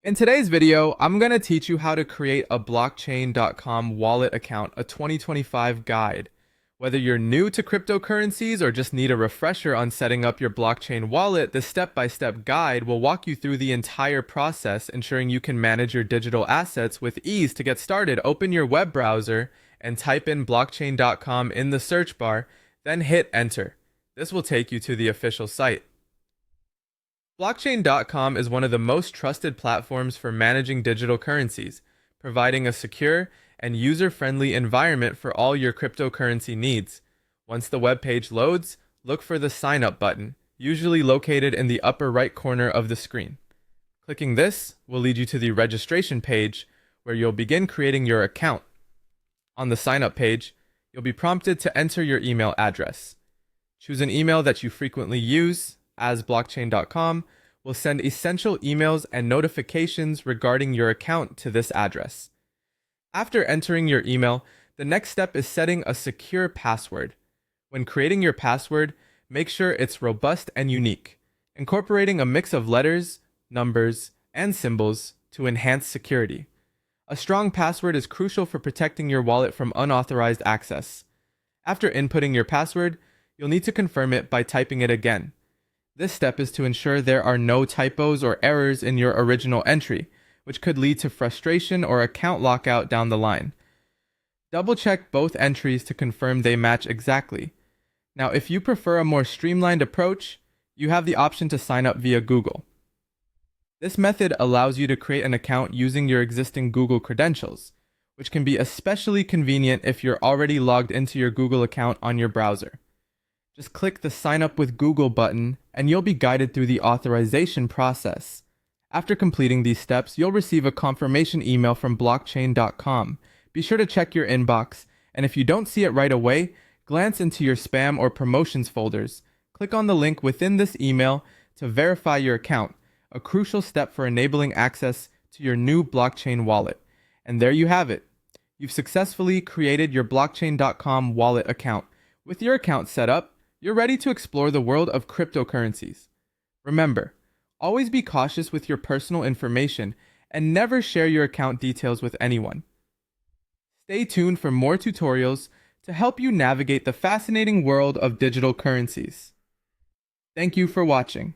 In today's video, I'm going to teach you how to create a blockchain.com wallet account, a 2025 guide. Whether you're new to cryptocurrencies or just need a refresher on setting up your blockchain wallet, the step-by-step guide will walk you through the entire process, ensuring you can manage your digital assets with ease. To get started, open your web browser and type in blockchain.com in the search bar, then hit enter. This will take you to the official site. Blockchain.com is one of the most trusted platforms for managing digital currencies, providing a secure and user-friendly environment for all your cryptocurrency needs. Once the web page loads, look for the Sign Up button, usually located in the upper right corner of the screen. Clicking this will lead you to the registration page, where you'll begin creating your account. On the Sign Up page, you'll be prompted to enter your email address. Choose an email that you frequently use, as blockchain.com will send essential emails and notifications regarding your account to this address. After entering your email, the next step is setting a secure password. When creating your password, make sure it's robust and unique, incorporating a mix of letters, numbers, and symbols to enhance security. A strong password is crucial for protecting your wallet from unauthorized access. After inputting your password, you'll need to confirm it by typing it again. This step is to ensure there are no typos or errors in your original entry, which could lead to frustration or account lockout down the line. Double-check both entries to confirm they match exactly. Now, if you prefer a more streamlined approach, you have the option to sign up via Google. This method allows you to create an account using your existing Google credentials, which can be especially convenient if you're already logged into your Google account on your browser. Just click the Sign Up with Google button and you'll be guided through the authorization process. After completing these steps, you'll receive a confirmation email from blockchain.com. Be sure to check your inbox, and if you don't see it right away, glance into your spam or promotions folders. Click on the link within this email to verify your account, a crucial step for enabling access to your new blockchain wallet. And there you have it. You've successfully created your blockchain.com wallet account. With your account set up, you're ready to explore the world of cryptocurrencies. Remember, always be cautious with your personal information and never share your account details with anyone. Stay tuned for more tutorials to help you navigate the fascinating world of digital currencies. Thank you for watching.